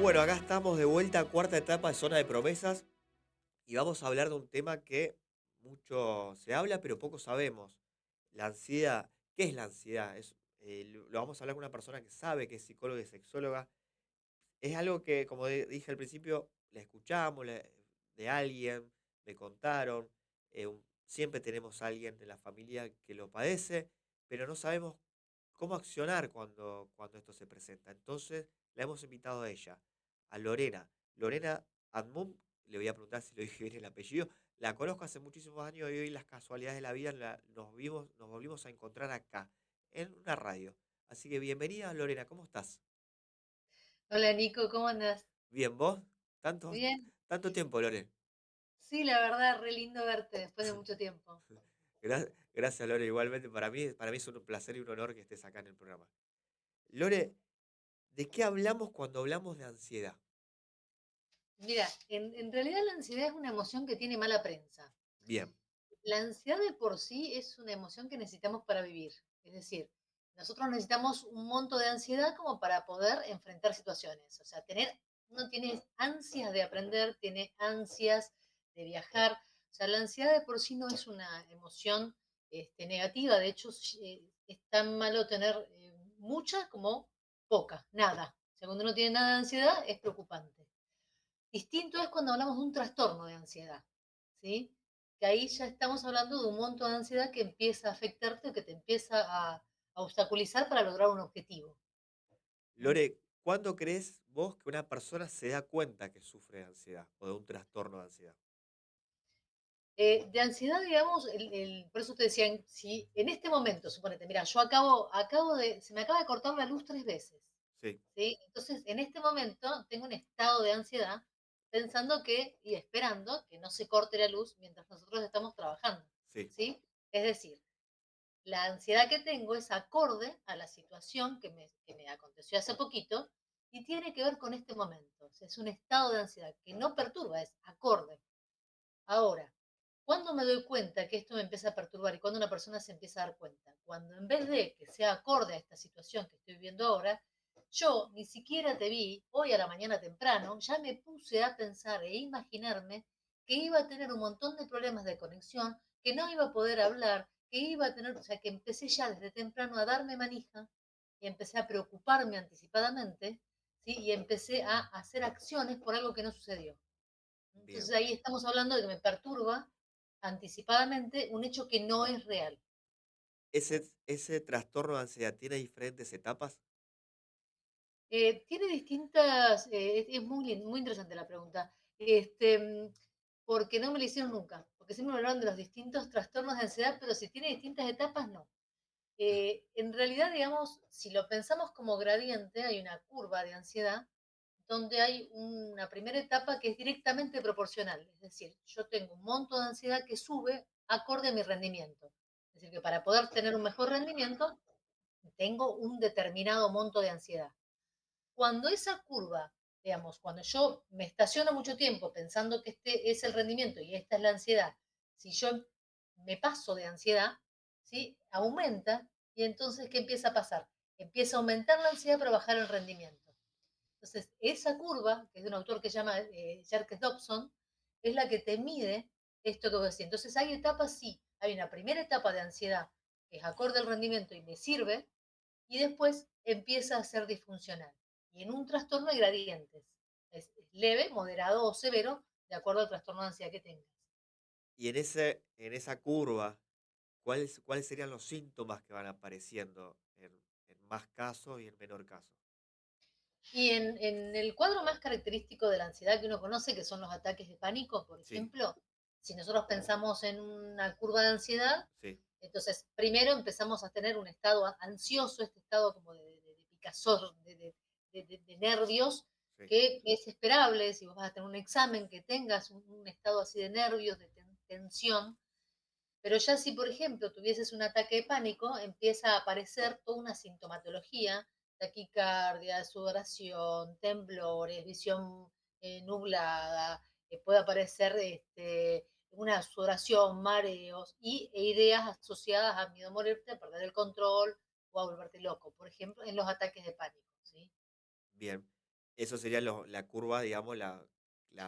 Bueno, acá estamos de vuelta, cuarta etapa de Zona de Promesas, y vamos a hablar de un tema que mucho se habla, pero poco sabemos. La ansiedad. ¿Qué es la ansiedad? Lo vamos a hablar con una persona que sabe, que es psicóloga y sexóloga. Es algo que, como dije al principio, le escuchamos de alguien, me contaron. Siempre tenemos a alguien de la familia que lo padece, pero no sabemos cómo accionar cuando esto se presenta. Entonces, la hemos invitado a ella, a Lorena. Lorena Admum, le voy a preguntar si lo dije bien el apellido. La conozco hace muchísimos años y hoy las casualidades de la vida nos volvimos a encontrar acá, en una radio. Así que bienvenida, Lorena, ¿cómo estás? Hola Nico, ¿cómo andás? Bien, ¿vos? Tanto, Bien. tanto tiempo, Lore. Sí, la verdad, re lindo verte después de mucho tiempo. Gracias, Lore. Igualmente, para mí es un placer y un honor que estés acá en el programa. Lore, ¿de qué hablamos cuando hablamos de ansiedad? Mira, en realidad la ansiedad es una emoción que tiene mala prensa. Bien, La ansiedad de por sí es una emoción que necesitamos para vivir. Es decir, nosotros necesitamos un monto de ansiedad como para poder enfrentar situaciones. O sea, uno tiene ansias de aprender, tiene ansias de viajar. O sea, la ansiedad de por sí no es una emoción negativa. De hecho, es tan malo tener mucha como poca, nada. O sea, cuando uno tiene nada de ansiedad es preocupante. Distinto es cuando hablamos de un trastorno de ansiedad, ¿sí? Que ahí ya estamos hablando de un monto de ansiedad que empieza a afectarte, que te empieza a obstaculizar para lograr un objetivo. ¿Mm? Lore, ¿cuándo crees vos que una persona se da cuenta que sufre de ansiedad o de un trastorno de ansiedad? De ansiedad, digamos, por eso te decía, si en este momento, suponete, mira, se me acaba de cortar la luz 3 veces, Sí, ¿sí? Entonces, en este momento tengo un estado de ansiedad pensando y esperando que no se corte la luz mientras nosotros estamos trabajando, sí. ¿sí? Es decir, la ansiedad que tengo es acorde a la situación que me aconteció hace poquito y tiene que ver con este momento. O sea, es un estado de ansiedad que no perturba, es acorde. Ahora, ¿cuándo me doy cuenta que esto me empieza a perturbar y cuando una persona se empieza a dar cuenta? Cuando en vez de que sea acorde a esta situación que estoy viviendo ahora, yo ni siquiera te vi hoy a la mañana temprano, ya me puse a pensar e imaginarme que iba a tener un montón de problemas de conexión, que no iba a poder hablar, que iba a tener, o sea, que empecé ya desde temprano a darme manija y empecé a preocuparme anticipadamente, ¿sí? Y empecé a hacer acciones por algo que no sucedió. Entonces Bien. ahí estamos hablando de que me perturba anticipadamente un hecho que no es real. ¿Ese trastorno de ansiedad tiene diferentes etapas? Tiene distintas, es muy interesante la pregunta, porque no me la hicieron nunca, porque siempre me hablaron de los distintos trastornos de ansiedad, pero si tiene distintas etapas, no. En realidad, digamos, si lo pensamos como gradiente, hay una curva de ansiedad donde hay una primera etapa que es directamente proporcional. Es decir, yo tengo un monto de ansiedad que sube acorde a mi rendimiento. Es decir, que para poder tener un mejor rendimiento, tengo un determinado monto de ansiedad. Cuando esa curva, digamos, cuando yo me estaciono mucho tiempo pensando que este es el rendimiento y esta es la ansiedad, si yo me paso de ansiedad, ¿sí? Aumenta y entonces, ¿qué empieza a pasar? Empieza a aumentar la ansiedad para bajar el rendimiento. Entonces, esa curva, que es de un autor que se llama Jerkes Dobson, es la que te mide esto que vos decís. Entonces, hay etapas, sí, hay una primera etapa de ansiedad que es acorde al rendimiento y me sirve, y después empieza a ser disfuncional. Y en un trastorno hay gradientes. Es leve, moderado o severo, de acuerdo al trastorno de ansiedad que tengas. Y en esa curva, ¿cuáles serían los síntomas que van apareciendo en más casos y en menor caso? Y en el cuadro más característico de la ansiedad que uno conoce, que son los ataques de pánico, por Sí, ejemplo, si nosotros pensamos en una curva de ansiedad, sí, entonces primero empezamos a tener un estado ansioso, este estado como de picazón, de nervios, sí. que es esperable si vos vas a tener un examen, que tengas un estado así de nervios, de tensión. Pero ya si, por ejemplo, tuvieses un ataque de pánico, empieza a aparecer toda una sintomatología, taquicardia, sudoración, temblores, visión nublada, puede aparecer una sudoración, mareos e ideas asociadas a miedo a morirte, a perder el control o a volverte loco, por ejemplo, en los ataques de pánico, ¿sí? Bien. Eso sería la curva, digamos, la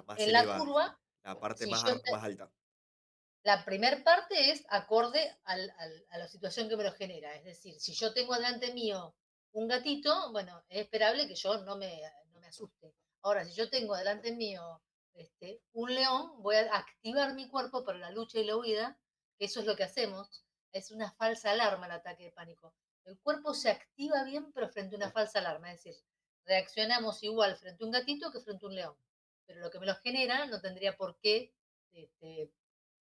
más En la elevada, curva, la parte si yo más alta. la primer parte es acorde a la situación que me lo genera. Es decir, si yo tengo delante mío un gatito, bueno, es esperable que yo no me asuste. Ahora, si yo tengo delante mío un león, voy a activar mi cuerpo para la lucha y la huida, que eso es lo que hacemos. Es una falsa alarma el ataque de pánico. El cuerpo se activa bien, pero frente a una falsa alarma. Es decir, reaccionamos igual frente a un gatito que frente a un león. Pero lo que me lo genera no tendría por qué este,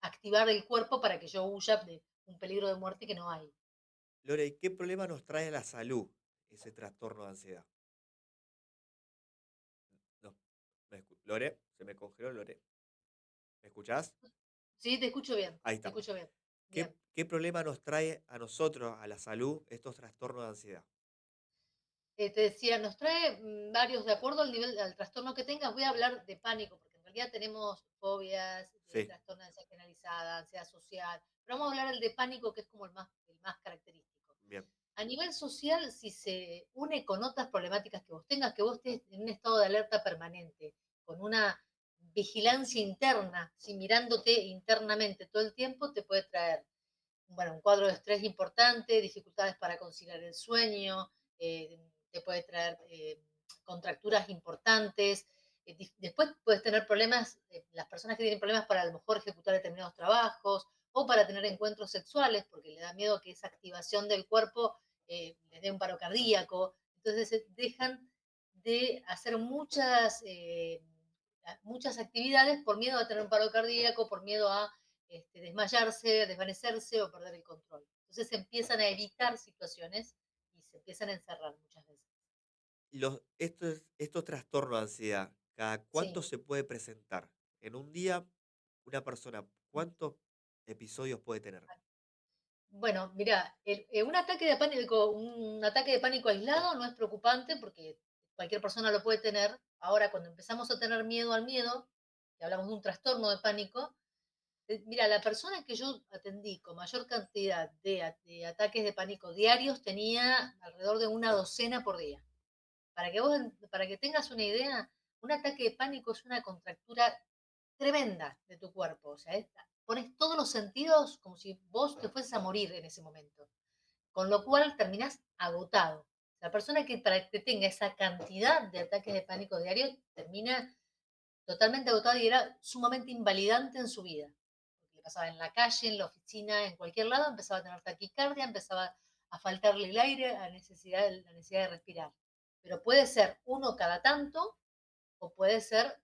activar el cuerpo para que yo huya de un peligro de muerte que no hay. Lore, ¿y qué problema nos trae a la salud ese trastorno de ansiedad? No, Lore, se me congeló Lore. ¿Me escuchás? Sí, te escucho bien, Ahí te estamos. escucho bien. Bien. ¿Qué problema nos trae a nosotros, a la salud, estos trastornos de ansiedad? Te decía, nos trae varios, de acuerdo al nivel, al trastorno que tengas, voy a hablar de pánico, porque en realidad tenemos fobias, Sí, trastorno de ansiedad generalizada, ansiedad social, pero vamos a hablar del de pánico, que es como el más característico. bien. A nivel social, si se une con otras problemáticas que vos tengas, que vos estés en un estado de alerta permanente, con una vigilancia interna, si mirándote internamente todo el tiempo, te puede traer, bueno, un cuadro de estrés importante, dificultades para conciliar el sueño, te puede traer contracturas importantes. Después puedes tener problemas, las personas que tienen problemas para a lo mejor ejecutar determinados trabajos o para tener encuentros sexuales, porque le da miedo que esa activación del cuerpo les dé un paro cardíaco. Entonces dejan de hacer muchas actividades por miedo a tener un paro cardíaco, por miedo a desmayarse, desvanecerse o perder el control. Entonces se empiezan a evitar situaciones y se empiezan a encerrar muchas veces. Estos trastornos de ansiedad, ¿cada cuánto Sí. se puede presentar? En un día, una persona, ¿cuántos episodios puede tener? Bueno, mira, un ataque de pánico aislado no es preocupante porque cualquier persona lo puede tener. Ahora, cuando empezamos a tener miedo al miedo, que hablamos de un trastorno de pánico, mira, la persona que yo atendí con mayor cantidad de ataques de pánico diarios tenía alrededor de una docena por día. Para que tengas una idea, un ataque de pánico es una contractura tremenda de tu cuerpo. O sea, pones todos los sentidos como si vos te fueses a morir en ese momento. Con lo cual terminás agotado. La persona que para que tenga esa cantidad de ataques de pánico diarios termina totalmente agotada y era sumamente invalidante en su vida. Porque le pasaba en la calle, en la oficina, en cualquier lado, empezaba a tener taquicardia, empezaba a faltarle el aire, la necesidad de respirar. Pero puede ser uno cada tanto o puede ser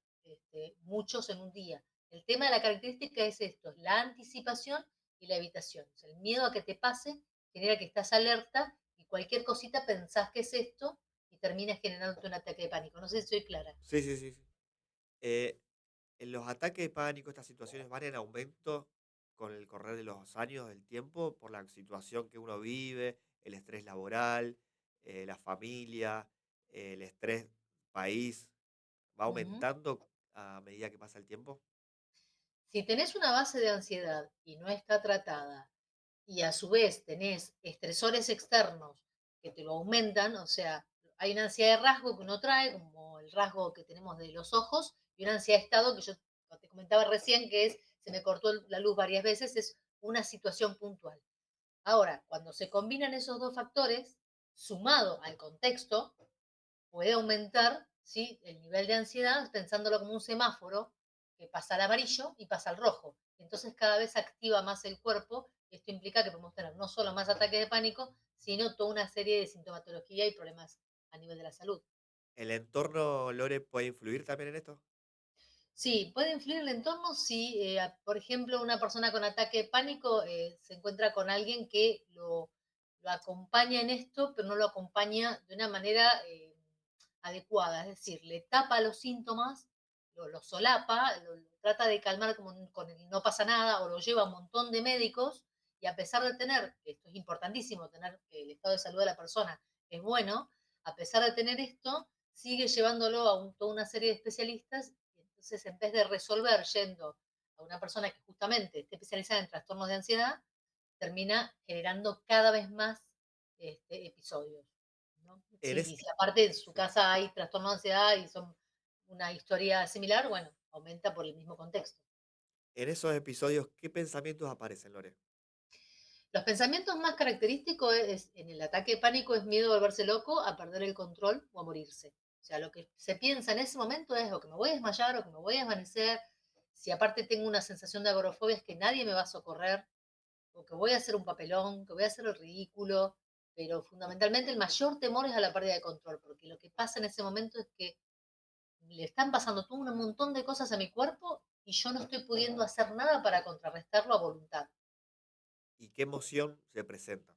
muchos en un día. El tema de la característica es esto, la anticipación y la evitación. O sea, el miedo a que te pase genera que estás alerta y cualquier cosita pensás que es esto y termina generándote un ataque de pánico. No sé si soy clara. Sí, sí, sí, sí. Eh, en los ataques de pánico, estas situaciones van en aumento con el correr de los años, del tiempo, por la situación que uno vive, el estrés laboral, la familia, el estrés país, va Ujú. aumentando a medida que pasa el tiempo. Si tenés una base de ansiedad y no está tratada, y a su vez tenés estresores externos que te lo aumentan, o sea, hay una ansiedad de rasgo que uno trae, como el rasgo que tenemos de los ojos, y una ansiedad de estado que yo te comentaba recién, que es, se me cortó la luz varias veces, es una situación puntual. Ahora, cuando se combinan esos dos factores, sumado al contexto, puede aumentar, ¿sí?, el nivel de ansiedad pensándolo como un semáforo que pasa al amarillo y pasa al rojo. Entonces cada vez se activa más el cuerpo y esto implica que podemos tener no solo más ataques de pánico, sino toda una serie de sintomatología y problemas a nivel de la salud. ¿El entorno, Lore, puede influir también en esto? Sí, puede influir el entorno si, por ejemplo, una persona con ataque de pánico se encuentra con alguien que lo acompaña en esto, pero no lo acompaña de una manera adecuada, es decir, le tapa los síntomas, lo solapa, lo trata de calmar como con el no pasa nada o lo lleva a un montón de médicos y a pesar de tener, esto es importantísimo, tener que el estado de salud de la persona es bueno, a pesar de tener esto, sigue llevándolo a toda una serie de especialistas y entonces en vez de resolver yendo a una persona que justamente esté especializada en trastornos de ansiedad, termina generando cada vez más episodios, ¿no? En, Sí, es- y si aparte en su sí. casa hay trastorno de ansiedad y son una historia similar, bueno, aumenta por el mismo contexto. En esos episodios, ¿qué pensamientos aparecen, Lore? Los pensamientos más característicos en el ataque de pánico es miedo a volverse loco, a perder el control o a morirse. O sea, lo que se piensa en ese momento es o que me voy a desmayar o que me voy a desvanecer. Si aparte tengo una sensación de agorafobia es que nadie me va a socorrer o que voy a hacer un papelón, que voy a hacer el ridículo. Pero fundamentalmente el mayor temor es a la pérdida de control, porque lo que pasa en ese momento es que le están pasando todo un montón de cosas a mi cuerpo y yo no estoy pudiendo hacer nada para contrarrestarlo a voluntad. ¿Y qué emoción se presenta?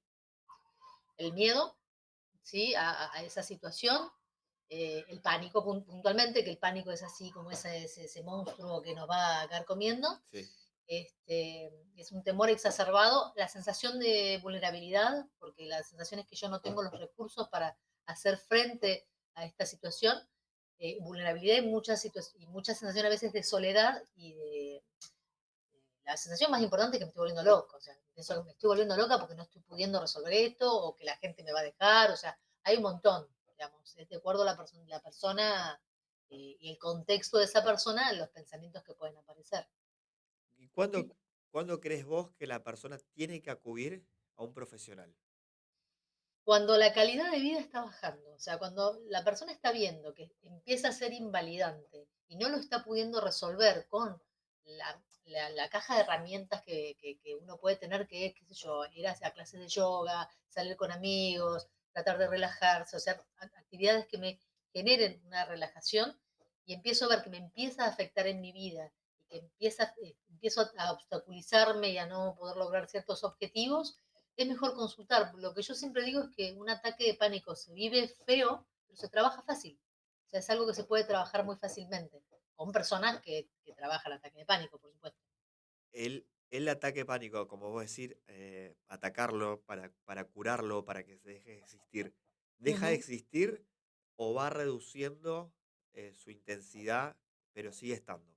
El miedo, ¿sí? A esa situación, el pánico puntualmente, que el pánico es así como ese monstruo que nos va a caer comiendo. Sí. Es un temor exacerbado, la sensación de vulnerabilidad, porque la sensación es que yo no tengo los recursos para hacer frente a esta situación, vulnerabilidad y muchas sensaciones a veces de soledad y de la sensación más importante es que me estoy volviendo loca, o sea, pienso que me estoy volviendo loca porque no estoy pudiendo resolver esto o que la gente me va a dejar, o sea, hay un montón, digamos, es de acuerdo a la persona y el contexto de esa persona, los pensamientos que pueden aparecer. ¿Y cuándo crees vos que la persona tiene que acudir a un profesional? Cuando la calidad de vida está bajando, o sea, cuando la persona está viendo que empieza a ser invalidante y no lo está pudiendo resolver con la caja de herramientas que uno puede tener, que es, qué sé yo, ir a clases de yoga, salir con amigos, tratar de relajarse, o sea, actividades que me generen una relajación y empiezo a ver que me empieza a afectar en mi vida y que empiezo a obstaculizarme y a no poder lograr ciertos objetivos, es mejor consultar. Lo que yo siempre digo es que un ataque de pánico se vive feo, pero se trabaja fácil. O sea, es algo que se puede trabajar muy fácilmente, con personas que trabajan el ataque de pánico, por supuesto. El ataque de pánico, como vos decir, atacarlo para curarlo, para que se deje de existir, ¿deja de Ujú. existir o va reduciendo su intensidad, pero sigue estando?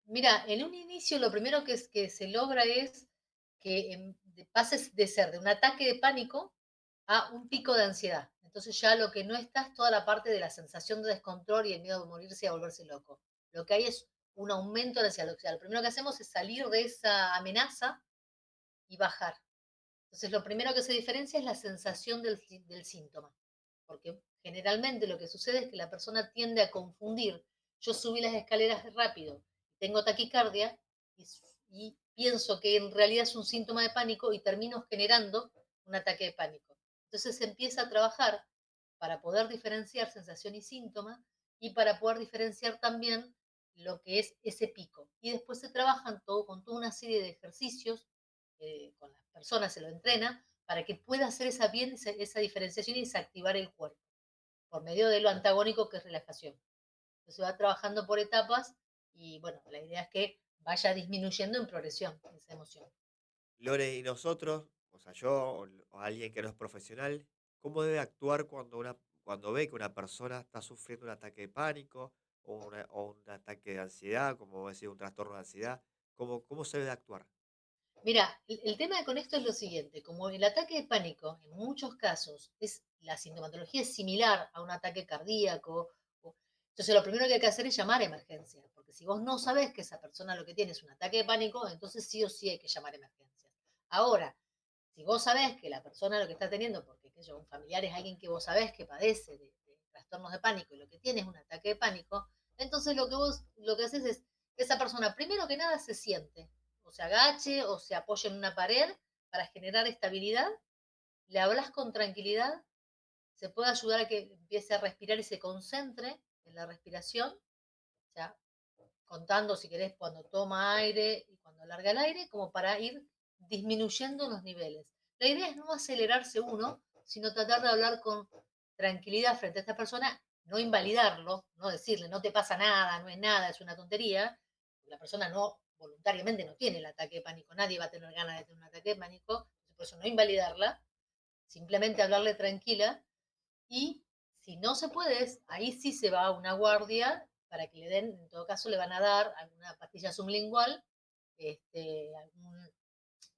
Mira, en un inicio lo primero que se logra es que pases de ser de un ataque de pánico a un pico de ansiedad. Entonces ya lo que no está es toda la parte de la sensación de descontrol y el miedo de morirse y a volverse loco. Lo que hay es un aumento de ansiedad. O sea, lo primero que hacemos es salir de esa amenaza y bajar. Entonces, lo primero que se diferencia es la sensación del síntoma, porque generalmente lo que sucede es que la persona tiende a confundir. Yo subí las escaleras rápido, tengo taquicardia y, y pienso que en realidad es un síntoma de pánico y termino generando un ataque de pánico. Entonces se empieza a trabajar para poder diferenciar sensación y síntoma y para poder diferenciar también lo que es ese pico. Y después se trabajan con toda una serie de ejercicios, con las personas se lo entrena, para que pueda hacer esa diferenciación y desactivar el cuerpo, por medio de lo antagónico que es relajación. Entonces se va trabajando por etapas y bueno, la idea es que vaya disminuyendo en progresión esa emoción. Lore, y nosotros, o sea, yo o alguien que no es profesional, ¿cómo debe actuar cuando ve que una persona está sufriendo un ataque de pánico o un ataque de ansiedad, como vos decís, un trastorno de ansiedad? ¿Cómo se debe actuar? Mira, el tema con esto es lo siguiente, como el ataque de pánico en muchos casos la sintomatología es similar a un ataque cardíaco, entonces lo primero que hay que hacer es llamar a emergencia, porque si vos no sabés que esa persona lo que tiene es un ataque de pánico, entonces sí o sí hay que llamar a emergencias. Ahora, si vos sabés que la persona lo que está teniendo, porque qué sé yo, un familiar es alguien que vos sabés que padece de trastornos de pánico y lo que tiene es un ataque de pánico, entonces lo que haces es, esa persona primero que nada se siente, o se agache o se apoye en una pared para generar estabilidad, le hablas con tranquilidad, se puede ayudar a que empiece a respirar y se concentre en la respiración, o sea, contando si querés cuando toma aire y cuando larga el aire, como para ir disminuyendo los niveles. La idea es no acelerarse uno, sino tratar de hablar con tranquilidad frente a esta persona, no invalidarlo, no decirle no te pasa nada, no es nada, es una tontería. La persona no voluntariamente no tiene el ataque de pánico, nadie va a tener ganas de tener un ataque de pánico, por eso no invalidarla, simplemente hablarle tranquila y si no se puede, ahí sí se va a una guardia para que le den, en todo caso le van a dar alguna pastilla sublingual, algún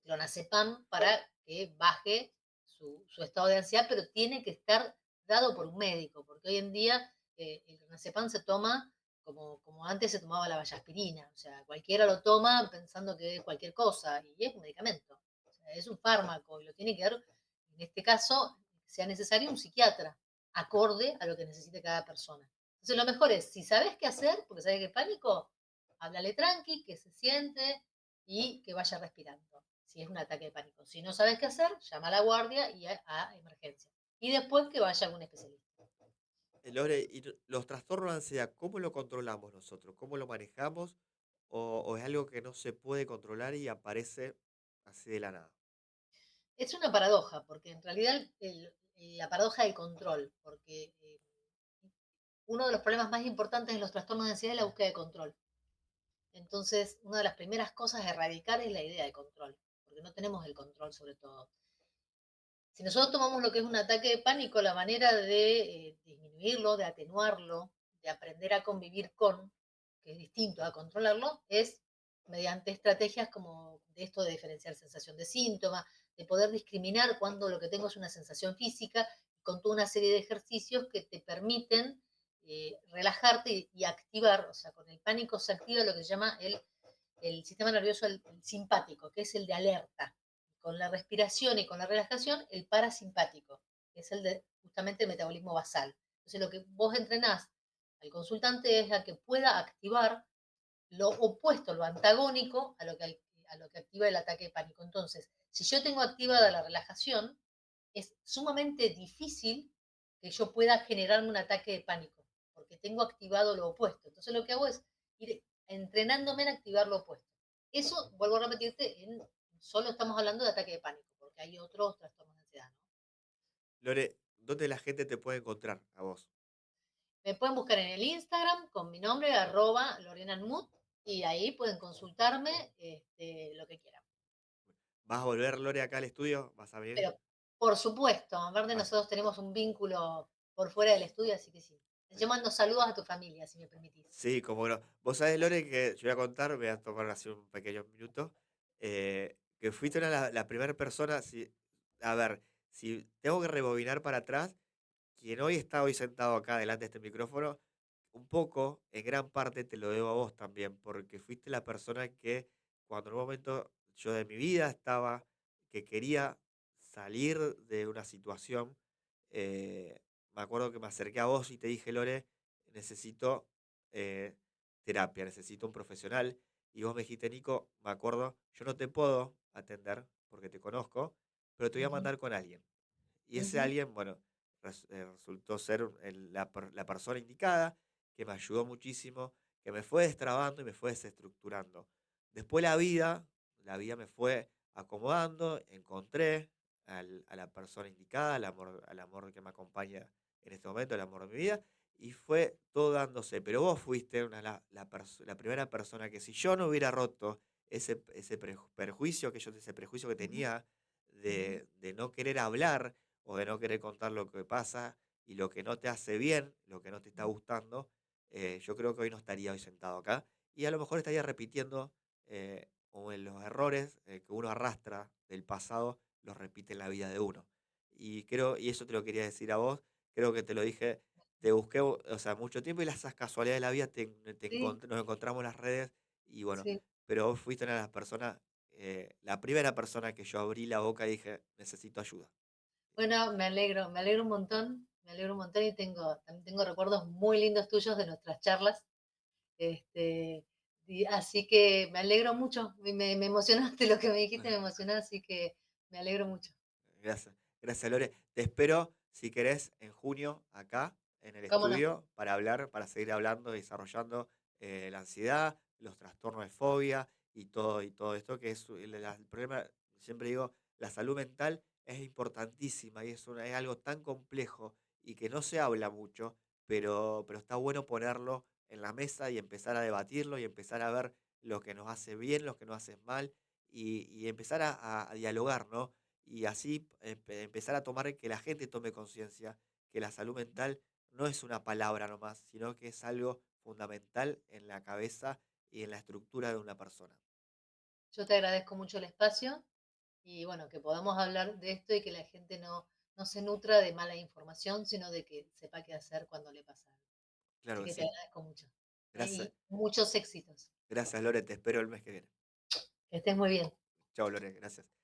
clonazepam para que baje su estado de ansiedad, pero tiene que estar dado por un médico, porque hoy en día el clonazepam se toma como antes se tomaba la vallaspirina, o sea, cualquiera lo toma pensando que es cualquier cosa, y es un medicamento, o sea, es un fármaco, y lo tiene que dar, en este caso, sea necesario un psiquiatra, acorde a lo que necesite cada persona. Entonces lo mejor es, si sabes qué hacer, porque sabes que es pánico, háblale tranqui, que se siente y que vaya respirando, si es un ataque de pánico. Si no sabes qué hacer, llama a la guardia y a emergencia. Y después que vaya a algún especialista. Lore, y los trastornos de ansiedad, ¿cómo lo controlamos nosotros? ¿Cómo lo manejamos? O es algo que no se puede controlar y aparece así de la nada? Es una paradoja, porque en realidad la paradoja del control, porque uno de los problemas más importantes en los trastornos de ansiedad es la búsqueda de control. Entonces, una de las primeras cosas a erradicar es la idea de control, porque no tenemos el control sobre todo. Si nosotros tomamos lo que es un ataque de pánico, la manera de disminuirlo, de atenuarlo, de aprender a convivir con, que es distinto a controlarlo, es mediante estrategias como de esto de diferenciar sensación de síntoma, de poder discriminar cuando lo que tengo es una sensación física, con toda una serie de ejercicios que te permiten relajarte y activar, o sea, con el pánico se activa lo que se llama el sistema nervioso el simpático, que es el de alerta. Con la respiración y con la relajación, el parasimpático, que es el de justamente el metabolismo basal. Entonces, lo que vos entrenás al consultante es a que pueda activar lo opuesto, lo antagónico a lo que activa el ataque de pánico. Entonces, si yo tengo activada la relajación, es sumamente difícil que yo pueda generarme un ataque de pánico, porque tengo activado lo opuesto. Entonces, lo que hago es ir entrenándome en activar lo opuesto. Eso, vuelvo a repetirte, solo estamos hablando de ataque de pánico, porque hay otros trastornos de ansiedad, ¿no? Lore, ¿dónde la gente te puede encontrar a vos? Me pueden buscar en el Instagram con mi nombre, @lorenanmut, y ahí pueden consultarme lo que quieran. ¿Vas a volver, Lore, acá al estudio? ¿Vas a venir? Pero, por supuesto, aparte Vas. nosotros tenemos un vínculo por fuera del estudio, así que sí. Yo mando saludos a tu familia, si me permitís. Sí, como no. Vos sabés, Lore, que yo voy a contar, voy a tomar así un pequeño minuto, que fuiste la primera persona, si, a ver, si tengo que rebobinar para atrás, quien hoy está hoy sentado acá delante de este micrófono, un poco, en gran parte te lo debo a vos también, porque fuiste la persona que cuando en un momento yo de mi vida estaba, que quería salir de una situación, me acuerdo que me acerqué a vos y te dije, Lore, necesito eh, terapia, necesito un profesional. Y vos me dijiste, Nico, me acuerdo, yo no te puedo atender porque te conozco, pero te voy a Ujú, mandar con alguien. Y ese ujú, alguien, bueno, resultó ser la persona indicada, que me ayudó muchísimo, que me fue destrabando y me fue desestructurando. Después la vida me fue acomodando, encontré a la persona indicada, al amor que me acompaña en este momento, el amor de mi vida, y fue todo dándose. Pero vos fuiste la primera persona que si yo no hubiera roto ese perjuicio ese prejuicio que ujú, tenía ujú, de no querer hablar o de no querer contar lo que pasa y lo que no te hace bien, lo que no te está ujú, gustando, yo creo que hoy no estaría hoy sentado acá y a lo mejor estaría repitiendo o en los errores que uno arrastra del pasado, los repite en la vida de uno. Y eso te lo quería decir a vos, creo que te lo dije, te busqué, o sea, mucho tiempo y las esas casualidades de la vida sí, nos encontramos en las redes y bueno, sí. pero vos fuiste una de las personas, la primera persona que yo abrí la boca y dije, necesito ayuda. Bueno, me alegro un montón, me alegro un montón y también tengo recuerdos muy lindos tuyos de nuestras charlas. Este, así que me alegro mucho, me emocionaste lo que me dijiste, me emocionó, así que me alegro mucho. Gracias, gracias Lore. Te espero, si querés, en junio acá en el ¿Cómo no? estudio para hablar, para seguir hablando y desarrollando la ansiedad, los trastornos de fobia y todo esto que es el problema, siempre digo, la salud mental es importantísima y es algo tan complejo y que no se habla mucho, pero está bueno ponerlo en la mesa y empezar a debatirlo y empezar a ver lo que nos hace bien, lo que nos hace mal y empezar a dialogar, ¿no? Y así empezar a tomar que la gente tome conciencia que la salud mental no es una palabra nomás, sino que es algo fundamental en la cabeza y en la estructura de una persona. Yo te agradezco mucho el espacio y bueno, que podamos hablar de esto y que la gente no se nutra de mala información, sino de que sepa qué hacer cuando le pasa algo. Claro Así que que te sí. agradezco mucho. Gracias, Y muchos éxitos. gracias Lore, te espero el mes que viene. Que estés muy bien. Chao Lore, gracias.